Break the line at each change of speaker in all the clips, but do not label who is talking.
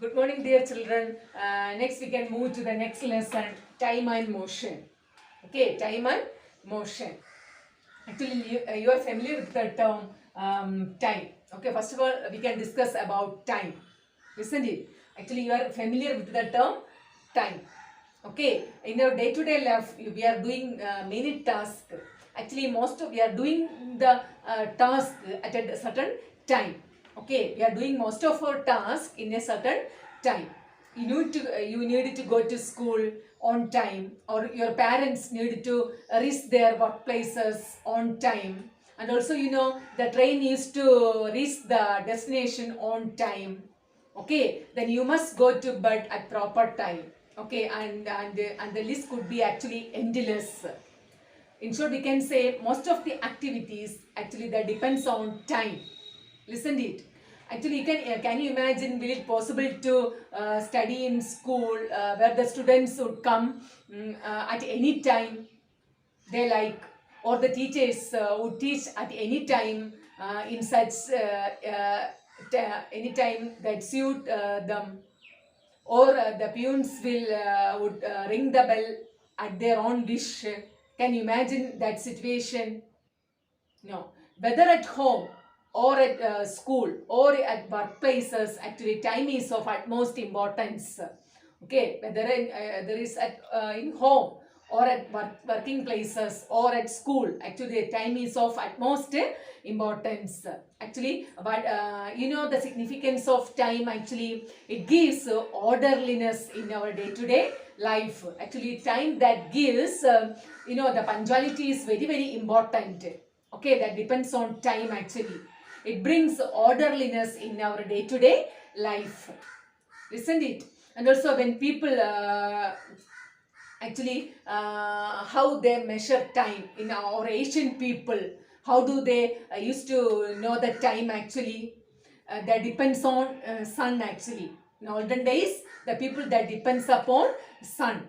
Good morning, dear children. Next, we can move to the next lesson, time and motion. Okay, time and motion. Actually, you are familiar with the term time. Okay, first of all, we can discuss about time. Isn't it? Actually, you are familiar with the term time. Okay, in our day-to-day life, we are doing many tasks. Actually, most of we are doing the task at a certain time. Okay, we are doing most of our task in a certain time. You need to go to school on time, or your parents need to reach their workplaces on time, and also the train needs to reach the destination on time. Okay, then you must go to bed at proper time. Okay, and the list could be actually endless. In short, we can say most of the activities actually that depends on time. Listen it. Actually, can you imagine, will it possible to study in school where the students would come at any time they like, or the teachers would teach at any time in such any time that suit them, or the peons would ring the bell at their own wish. Can you imagine that situation? No. Whether at home or at school or at workplaces, actually time is of utmost importance. Okay, whether there is at in home or at working places or at school, actually the time is of utmost importance. Actually, but the significance of time, actually it gives orderliness in our day-to-day life. Actually, time that gives the punctuality is very very important. Okay, that depends on time. Actually, it brings orderliness in our day-to-day life, isn't it? And also when people actually how they measure time in our Asian people, how do they used to know the time? Actually, that depends on sun. Actually, in olden days, the people that depends upon sun.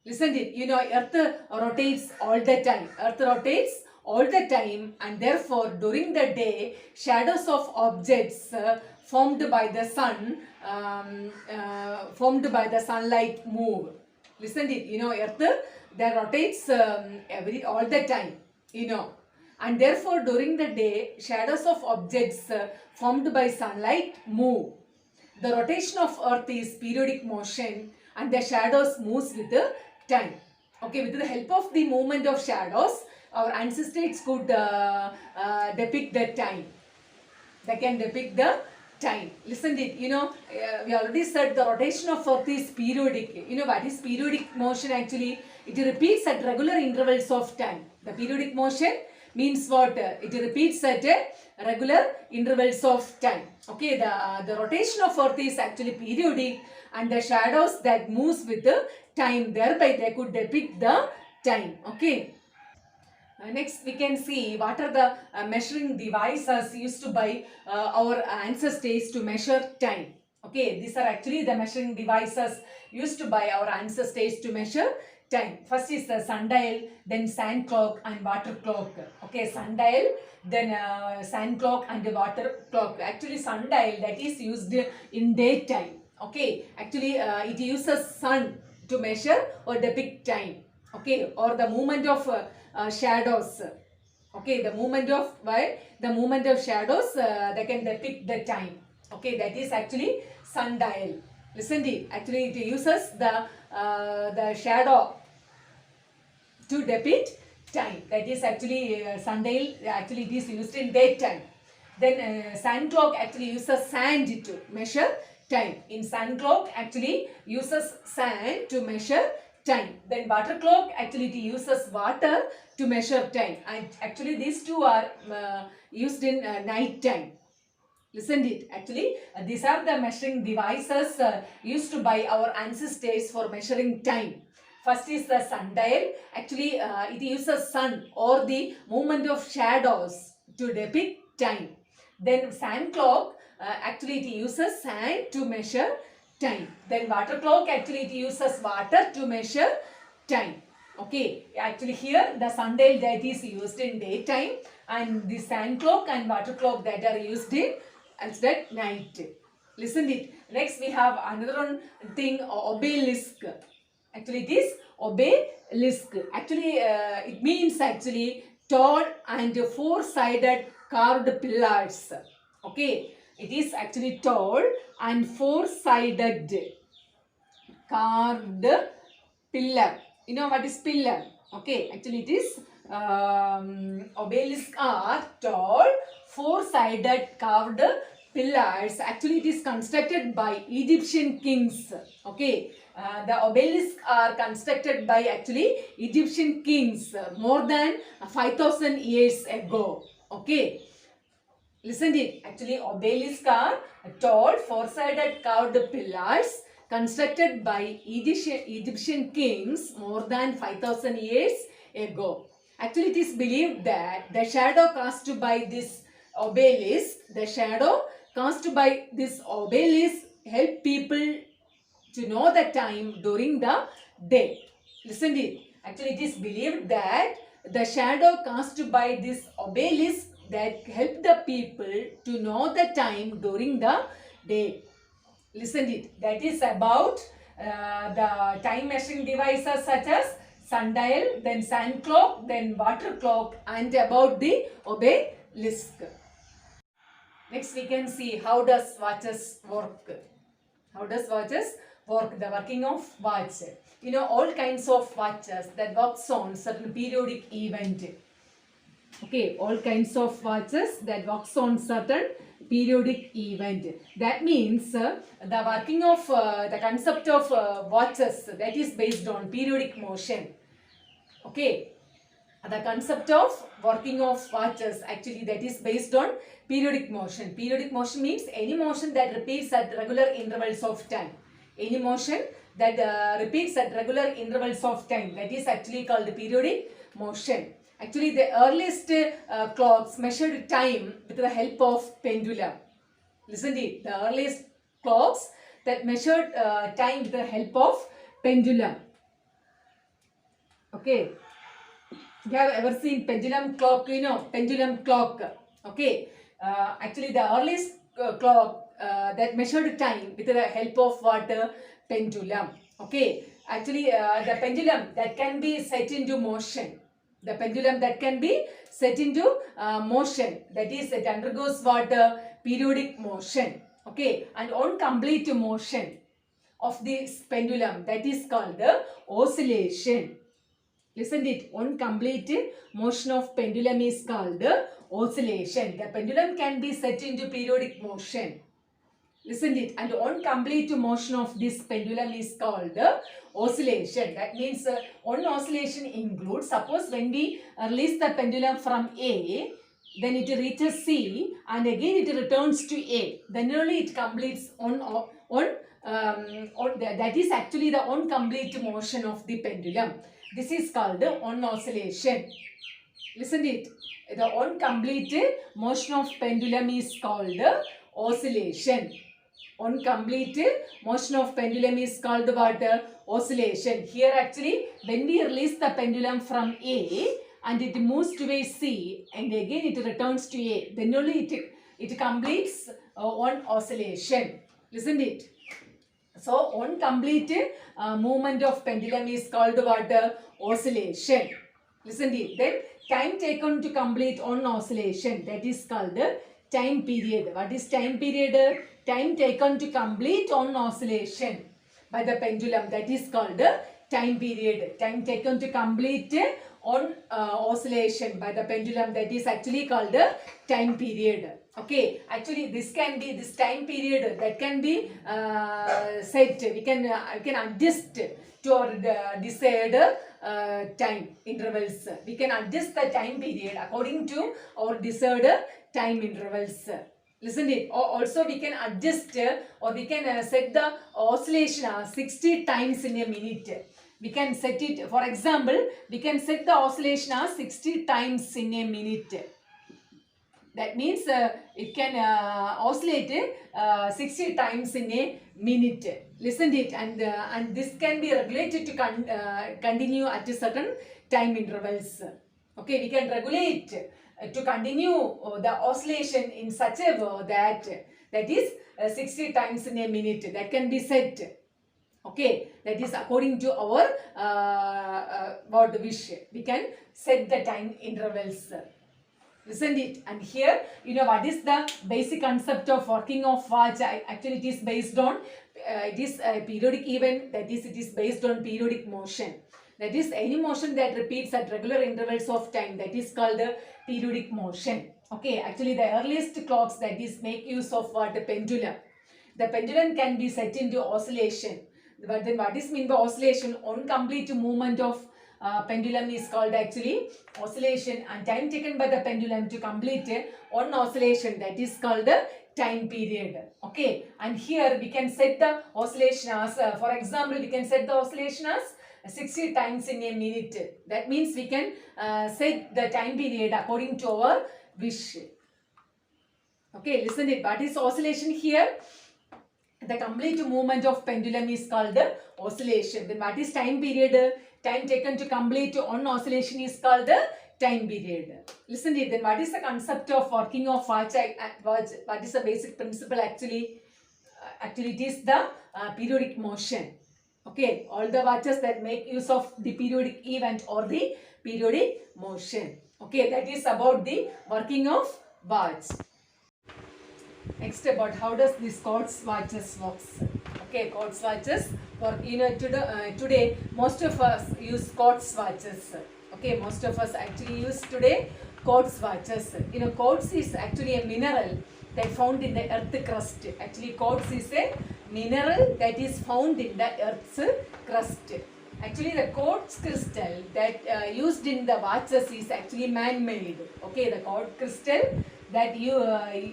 Listen it, earth rotates all the time. Earth rotates all the time, and therefore during the day shadows of objects formed by the sun, formed by the sunlight move. Listen it, earth that rotates every all the time, and therefore during the day shadows of objects formed by sunlight move. The rotation of earth is periodic motion, and the shadows moves with the time. Okay, with the help of the movement of shadows, our ancestors could depict the time. They can depict the time. Listen it, we already said the rotation of earth is periodic. What is periodic motion? Actually, it repeats at regular intervals of time. The periodic motion means what? It repeats at regular intervals of time. Okay, the rotation of earth is actually periodic, and the shadows that moves with the time, thereby they could depict the time. Okay. Next, we can see what are the measuring devices used by our ancestors to measure time. Okay, these are actually the measuring devices used by our ancestors to measure time. First is the sundial, then sand clock and water clock. Okay, sundial, then sand clock and water clock. Actually, sundial that is used in daytime. Okay, actually it uses sun to measure or depict time. Okay, or the movement of shadows. Okay, the movement of shadows, they can depict the time. Okay, that is actually sundial. Listen to it. Actually, it uses the shadow to depict time. That is actually sundial. Actually, it is used in daytime. Then sand clock actually uses sand to measure time. In sand clock actually uses sand to measure time. Then water clock actually it uses water to measure time. And actually these two are used in night time. Listen to it. Actually, these are the measuring devices used by our ancestors for measuring time. First is the sundial. Actually, it uses sun or the movement of shadows to depict time. Then sand clock, actually it uses sand to measure time. Then water clock, actually it uses water to measure time. Okay, actually here the sundial that is used in daytime, and the sand clock and water clock that are used in at night. Listen it. Next we have another one thing, obelisk. Actually it is obelisk. Actually it means actually tall and four-sided carved pillars. Okay, it is actually tall and four-sided carved pillar. You know what is pillar? Okay, actually it is obelisk are tall four-sided carved pillars. Actually it is constructed by Egyptian kings. Okay, the obelisks are constructed by actually Egyptian kings more than 5,000 years ago. Okay, listen it. Actually, obelisks are tall, four-sided carved pillars constructed by Egyptian kings more than 5,000 years ago. Actually, it is believed that the shadow cast by this obelisk help people to know the time during the day. Listen it. Actually, it is believed that the shadow cast by this obelisk that help the people to know the time during the day. Listen it. That is about the time measuring devices such as sundial, then sun clock, then water clock, and about the obelisk. Next we can see how does watches work. How does watches work? The working of watch. You know, all kinds of watches that works on certain periodic event. Okay, all kinds of watches that works on certain periodic event. That means the working of the concept of watches that is based on periodic motion. Okay, the concept of working of watches actually that is based on periodic motion. Periodic motion means any motion that repeats at regular intervals of time. Any motion that repeats at regular intervals of time, that is actually called periodic motion. Actually, the earliest clocks measured time with the help of pendulum. Listen to it. The earliest clocks that measured time with the help of pendulum. Okay. You have ever seen pendulum clock? You know, pendulum clock. Okay. Actually, the earliest clock that measured time with the help of what? Pendulum. Okay. Actually, the pendulum that can be set into motion. The pendulum that can be set into motion. That is, it undergoes what? Periodic motion. Okay. And on complete motion of this pendulum, that is called the oscillation. Listen to it. On complete motion of pendulum is called oscillation. The pendulum can be set into periodic motion. Listen to it. And on complete motion of this pendulum is called oscillation. That means on oscillation includes, suppose when we release the pendulum from A, then it reaches C and again it returns to A. Then only it completes that is actually the on complete motion of the pendulum. This is called on oscillation. Listen to it. The on complete motion of pendulum is called oscillation. On complete motion of pendulum is called what? Oscillation. Here actually when we release the pendulum from A and it moves towards C and again it returns to A, then only it completes on oscillation. Listen to it. So, on complete movement of pendulum is called what? Oscillation. Listen to it. Then, time taken to complete on oscillation, that is called time period. What is time period? Time taken to complete on oscillation by the pendulum, that is called time period. Time taken to complete on oscillation by the pendulum, that is actually called time period. Okay, actually this time period that can be set. We can adjust to our desired time intervals. We can adjust the time period according to our desired time intervals. Listen to it. Also we can adjust or we can set the oscillation 60 times in a minute. We can set it, for example, we can set the oscillation 60 times in a minute. That means it can oscillate 60 times in a minute. Listen to it. And this can be regulated to continue at a certain time intervals. Okay, we can regulate to continue the oscillation in such a way that that is 60 times in a minute, that can be set. Okay, that is according to our what wish. We can set the time intervals, isn't it? And here, what is the basic concept of working of watch? Actually, it is based on it is a periodic event, that is, it is based on periodic motion. That is, any motion that repeats at regular intervals of time, that is called the periodic motion. Okay, actually the earliest clocks, that is, make use of what? A pendulum. The pendulum can be set into oscillation. But then what is mean by oscillation? On complete movement of pendulum is called actually oscillation, and time taken by the pendulum to complete one oscillation, that is called the time period. Okay, and here we can set the oscillation as for example, we can set the oscillation as 60 times in a minute. That means we can set the time period according to our wish. Okay, listen it. What is oscillation here? The complete movement of pendulum is called the oscillation. Then what is time period? Time taken to complete one oscillation is called the time period. Listen to it. Then what is the concept of working of watch? What is the basic principle actually? Actually, it is the periodic motion. Okay, all the watches that make use of the periodic event or the periodic motion. Okay, that is about the working of watch. Next, about how does this quartz watches works. Okay, quartz watches work. Today most of us use quartz watches. Okay, most of us actually use today quartz watches. Quartz is actually a mineral that found in the earth crust. Actually, quartz is a mineral that is found in the earth's crust. Actually, the quartz crystal that used in the watches is actually man-made. Okay, the quartz crystal that you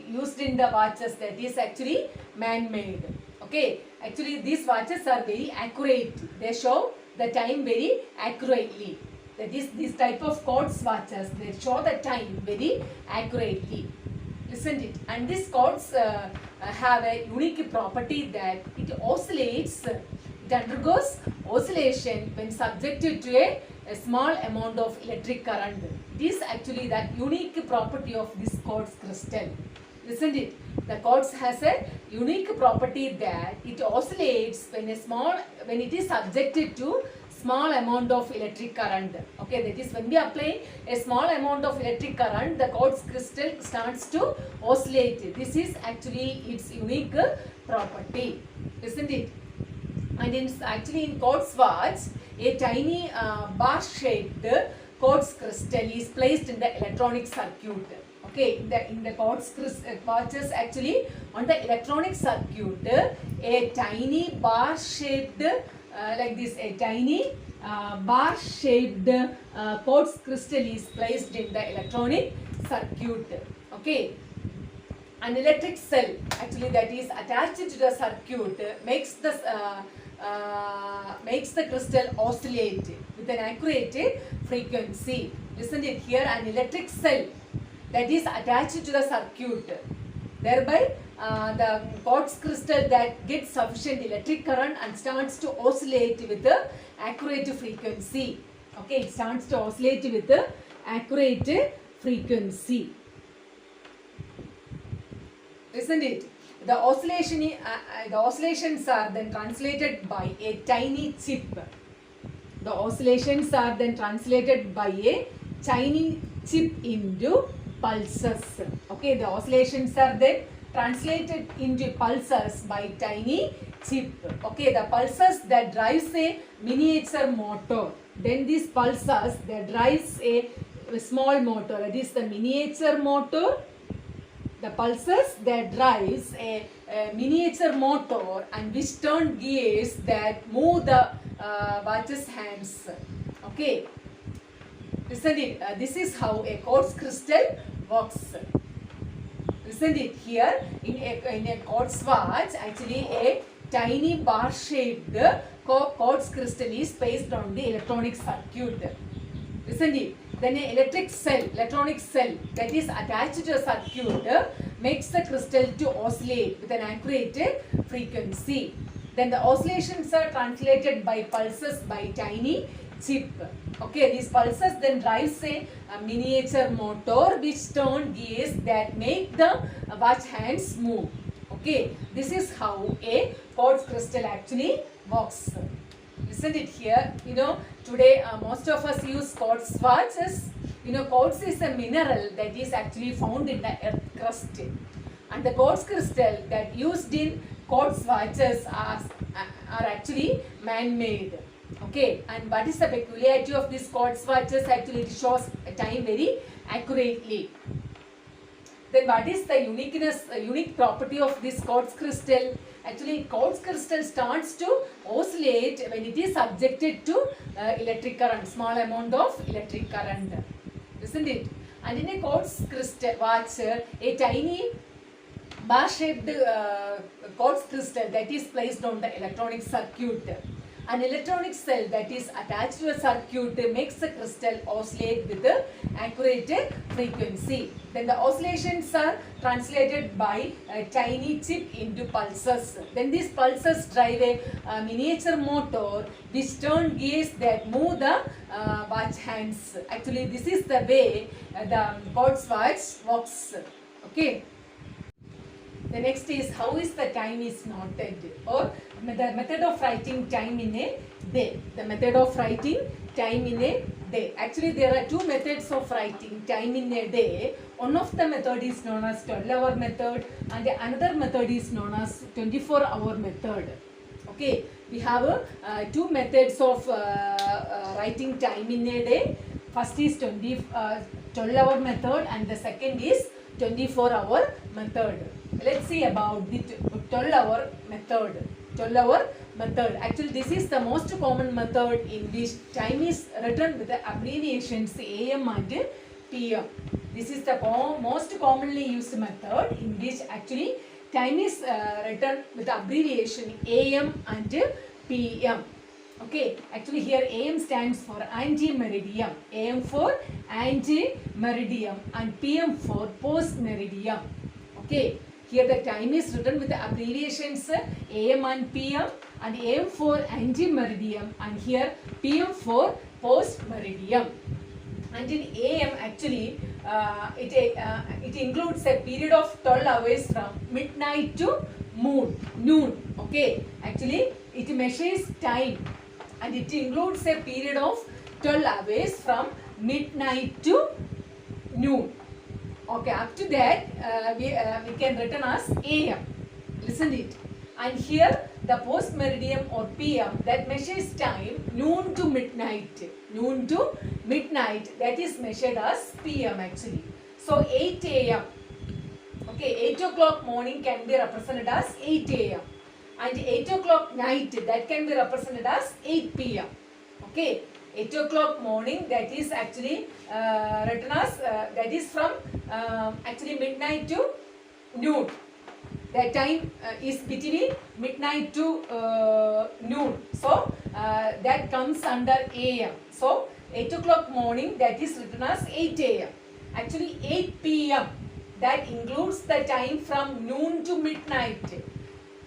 used in the watches, that is actually man-made. Okay, actually these watches are very accurate. They show the time very accurately. That is, this type of quartz watches, they show the time very accurately. Listen to it. And this quartz have a unique property that it oscillates. It undergoes oscillation when subjected to a small amount of electric current. It is actually that unique property of this quartz crystal. Listen to it. The quartz has a unique property that it oscillates when it is subjected to small amount of electric current. Okay, that is, when we apply a small amount of electric current, the quartz crystal starts to oscillate. This is actually its unique property, isn't it? And in quartz watch, a tiny bar-shaped quartz crystal is placed in the electronic circuit. Okay, in the quartz watches, actually on the electronic circuit, a tiny bar-shaped like this, a tiny bar-shaped quartz crystal is placed in the electronic circuit. Okay, an electric cell actually that is attached to the circuit makes the crystal oscillate with an accurate frequency. Listen to it here, an electric cell that is attached to the circuit. Thereby, the quartz crystal that gets sufficient electric current and starts to oscillate with the accurate frequency. Okay, it starts to oscillate with the accurate frequency. Isn't it? The oscillations are then translated by a tiny chip. The oscillations are then translated by a tiny chip into pulses. Okay, the oscillations are then translated into pulses by tiny chip. Okay, the pulses that drives a miniature motor. Then these pulses that drives a small motor. That is the miniature motor. The pulses that drives a miniature motor and which turn gears that move the watch's hands. Okay, listen it. This is how a quartz crystal works. Listen it here. In a quartz watch, actually a tiny bar-shaped quartz crystal is placed on the electronic circuit. Listen it. Then an electronic cell that is attached to a circuit makes the crystal to oscillate with an accurate frequency. Then the oscillations are translated by pulses by tiny chip. Okay, these pulses then drives a miniature motor which turn gears that make the watch hands move. Okay, this is how a quartz crystal actually works. Isn't it here? Today most of us use quartz quartz. Quartz is a mineral that is actually found in the earth crust. And the quartz crystal that used in quartz watches are actually man-made. Okay, and what is the peculiarity of this quartz watches? Actually, it shows time very accurately. Then what is the unique property of this quartz crystal? Actually, quartz crystal starts to oscillate when it is subjected to electric current, small amount of electric current. Isn't it? And in a quartz crystal watch, a tiny bar-shaped quartz crystal that is placed on the electronic circuit. An electronic cell that is attached to a circuit makes the crystal oscillate with the accurate frequency. Then the oscillations are translated by a tiny chip into pulses. Then these pulses drive a miniature motor which turn gears that move the watch hands. Actually, this is the way the quartz watch works. Okay. The next is how is the time is noted, or the method of writing time in a day. The method of writing time in a day. Actually, there are two methods of writing time in a day. One of the method is known as 12-hour method and another method is known as 24-hour method. Okay, we have two methods of writing time in a day. First is 12-hour method and the second is 24-hour method. Let's see about the 12-hour method. 12-hour method. Actually, this is the most common method in which time is written with the abbreviations AM and PM. This is the most commonly used method in which actually time is written with the abbreviation AM and PM. Okay, actually here AM stands for ante-meridiem. AM for ante-meridiem and PM for post-meridiem. Okay. Here the time is written with the abbreviations AM and PM, and AM for ante-meridiem and here PM for post-meridiem. And in AM actually it includes a period of 12 hours from midnight to noon. Okay, actually it measures time and it includes a period of 12 hours from midnight to noon. Okay, up to that we can written as AM. Listen it. And here the post meridiem or PM that measures time noon to midnight. Noon to midnight, that is measured as PM actually. So 8 AM. Okay, 8 o'clock morning can be represented as 8 AM. And 8 o'clock night that can be represented as 8 PM. Okay. 8 o'clock morning that is actually written as that is from actually midnight to noon. That time is between midnight to noon. So that comes under AM. So 8 o'clock morning that is written as 8 AM. Actually 8 PM that includes the time from noon to midnight.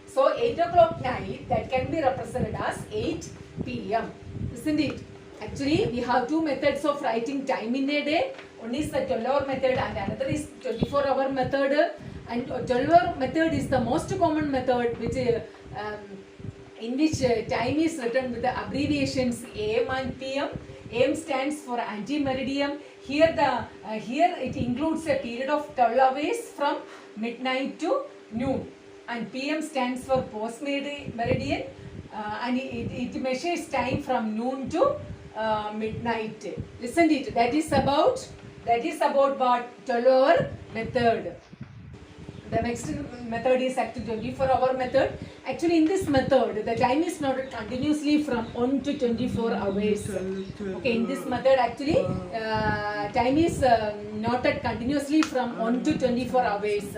So 8 o'clock night that can be represented as 8 PM. Isn't it? Actually, we have two methods of writing time in a day. One is the 12-hour method and another is 24-hour method. And 12-hour method is the most common method which in which time is written with the abbreviations AM and PM. AM stands for ante-meridiem. Here it includes a period of 12 hours from midnight to noon. And PM stands for post-meridian and it measures time from noon to midnight. Listen it. That is about what 12-hour method. The next method is actually 24-hour method. Actually, in this method, the time is noted continuously from 1 to 24 hours. Okay, in this method, actually, time is noted continuously from 1 to 24 hours.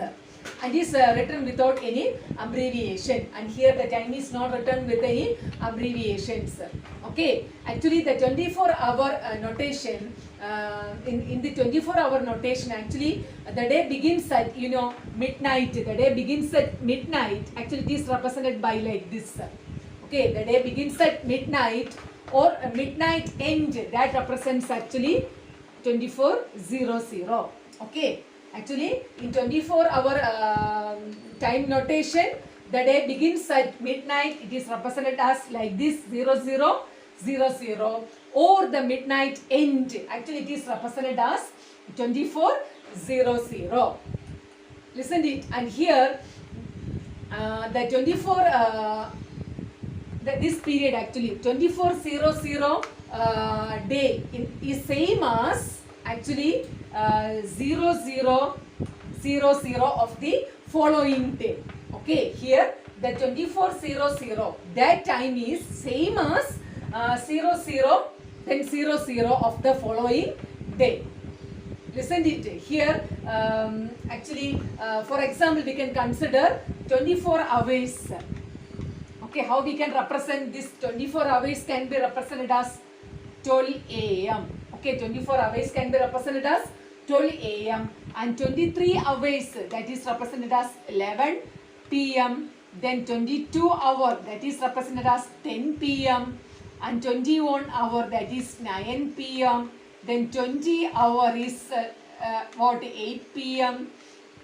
And is written without any abbreviation, and here the time is not written with any abbreviations. Okay, actually the 24-hour notation, in the 24-hour notation actually the day begins at midnight. The day begins at midnight. Actually it is represented by like this. Okay, the day begins at midnight or midnight end, that represents actually 24:00. Okay. Actually, in 24-hour time notation, the day begins at midnight. It is represented as like this 0000, or the midnight end. Actually, it is represented as 2400. Listen it, and here the 24 this period actually 2400 day is same as actually 0000 of the following day. Okay, here the 2400, that time is same as 00 then 00 of the following day. Listen it here. Actually, for example, we can consider 24 hours. Okay, how we can represent this 24 hours can be represented as 12 a.m. Okay, 24 hours can be represented as 12 a.m. and 23 hours that is represented as 11 p.m. Then 22 hour that is represented as 10 p.m. and 21 hour that is 9 p.m. Then 20 hour is 8 p.m.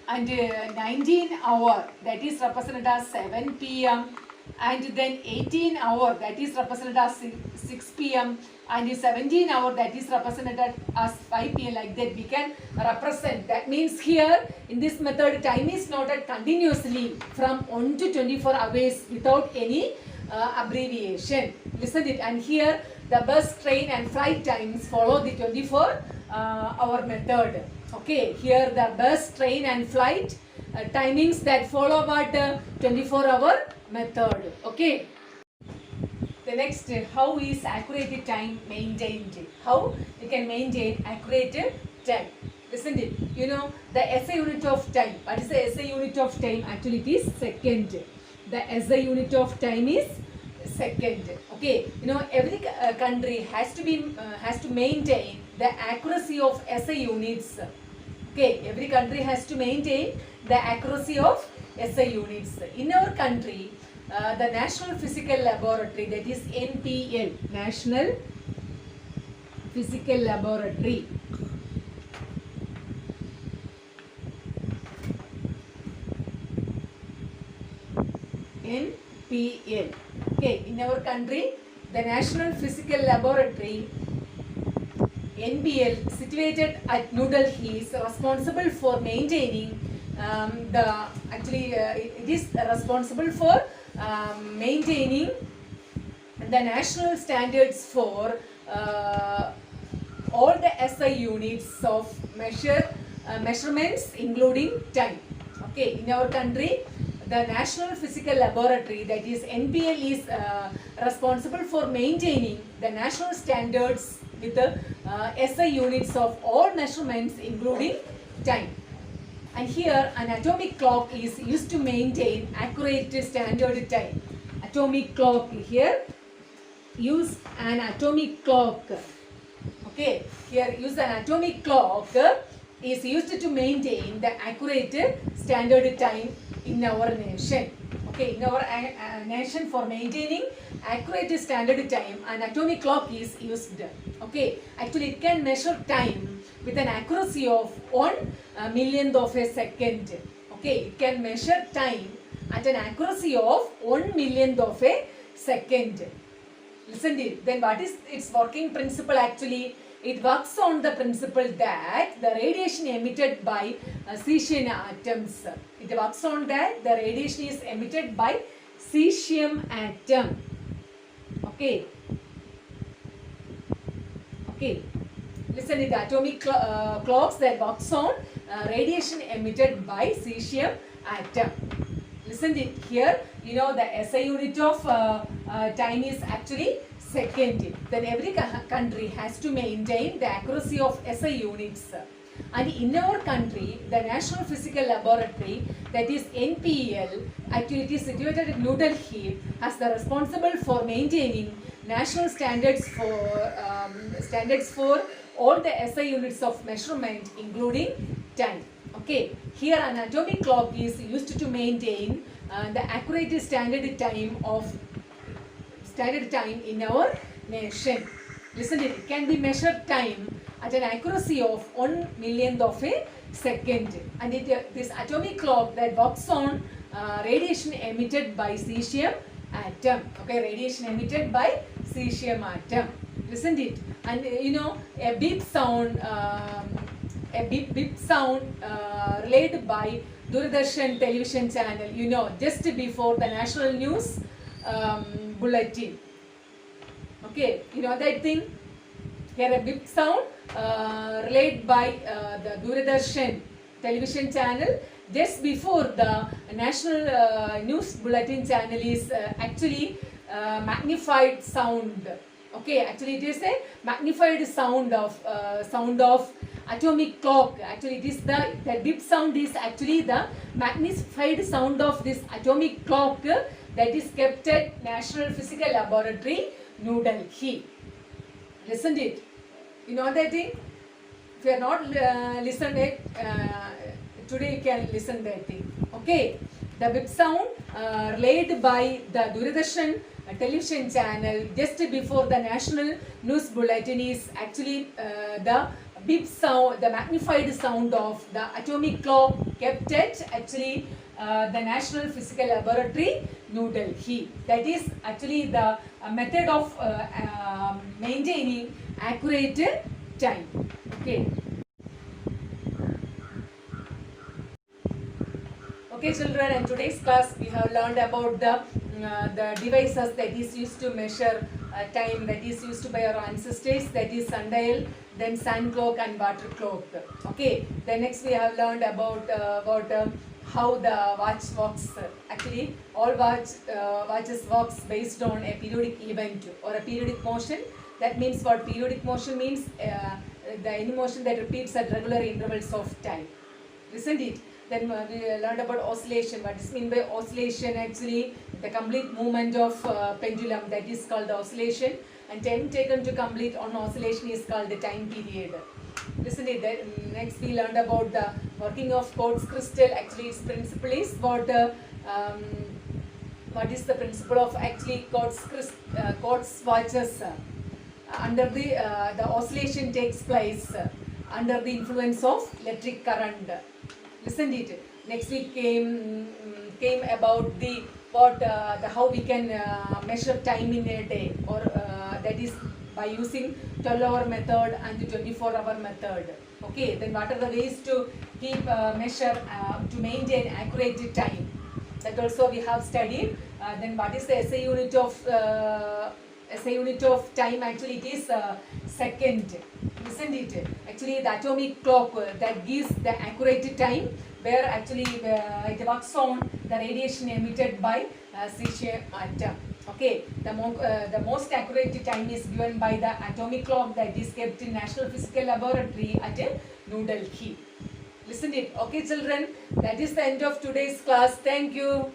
and 19 hour that is represented as 7 p.m. and then 18 hour that is represented as 6 p.m. and 17 hour that is represented as 5 p.m. like that we can represent. That means here in this method time is noted continuously from 1 to 24 hours without any abbreviation. Listen it, and here the bus, train and flight times follow the 24 hour method. Okay, here the bus, train and flight timings that follow what 24-hour method. Okay. The next, how is accurate time maintained? How you can maintain accurate time? Listen it. You know the SI unit of time. What is the SI unit of time? Actually, it is second. The SI unit of time is second. Okay. You know every country has to maintain the accuracy of SI units. Okay. Every country has to maintain the accuracy of SI units. In our country, the National Physical Laboratory, that is NPL, National Physical Laboratory, NPL. Okay, in our country, the National Physical Laboratory, NPL, situated at New Delhi, is responsible for maintaining it is responsible for maintaining the national standards for all the SI units of measurements including time. Okay, in our country, the National Physical Laboratory, that is NPL, is responsible for maintaining the national standards with the SI units of all measurements including time. And here an atomic clock is used to maintain accurate standard time. Atomic clock, here use an atomic clock. Okay, here use an atomic clock is used to maintain the accurate standard time in our nation. Okay, in our nation, for maintaining accurate standard time, an atomic clock is used. Okay, actually it can measure time with an accuracy of 1 millionth of a second. Okay, it can measure time at an accuracy of 1 millionth of a second. Listen to it. Then what is its working principle actually? It works on the principle that the radiation emitted by cesium atoms. It works on that the radiation is emitted by cesium atom. Okay. Okay. Listen to the atomic clocks that works on radiation emitted by cesium atom. Listen to it here. You know the SI unit of time is actually second. Then every country has to maintain the accuracy of SI units. And in our country, the National Physical Laboratory, that is NPL, actually it is situated in New Delhi, as the responsible for maintaining national standards for all the SI units of measurement, including time. Okay, here an atomic clock is used to maintain the accurate standard time in our nation. Listen, it can be measured time at an accuracy of 1 millionth of a second. And this atomic clock that works on radiation emitted by cesium atom. Okay, radiation emitted by cesium atom. Listen it. And a beep sound, relayed by Doordarshan television channel, just before the national news bulletin. Okay, that thing? Here a beep sound relayed by the Doordarshan television channel just before the national news bulletin channel is actually magnified sound. Okay, actually it is a magnified sound of atomic clock. Actually it is the beep sound is actually the magnified sound of this atomic clock that is kept at National Physical Laboratory, New Delhi. Listen to it. You know that thing? If you are not listened it, today you can listen that thing. Okay. The beep sound relayed by the Doordarshan television channel just before the national news bulletin is actually the beep sound, the magnified sound of the atomic clock kept at actually the National Physical Laboratory, New Delhi. That is actually the method of maintaining accurate time. Okay. Okay, children, in today's class we have learned about the devices that is used to measure time, that is used by our ancestors, that is sundial, then sun clock and water clock. Okay, then next we have learned about how the watch works. Actually, all watches works based on a periodic event or a periodic motion. That means what periodic motion means? Any motion that repeats at regular intervals of time. Isn't it? Then we learned about oscillation. What is mean by oscillation? Actually, the complete movement of pendulum, that is called the oscillation, and time taken to complete on oscillation is called the time period. Listen to it. Next we learned about the working of quartz crystal. Actually, its principle is what is the principle of actually quartz watches? Under the oscillation takes place under the influence of electric current. Listen to it. Next we came about the how we can measure time in a day, or that is by using 12-hour method and the 24-hour method. Okay, then what are the ways to keep measure to maintain accurate time? That also we have studied. Then what is the SI unit of time? Actually it is second. Listen to it. Actually the atomic clock that gives the accurate time, where actually it works on the radiation emitted by cesium atom. Okay, the most accurate time is given by the atomic clock that is kept in National Physical Laboratory at New Delhi. Listen to it. Okay, children, that is the end of today's class. Thank you.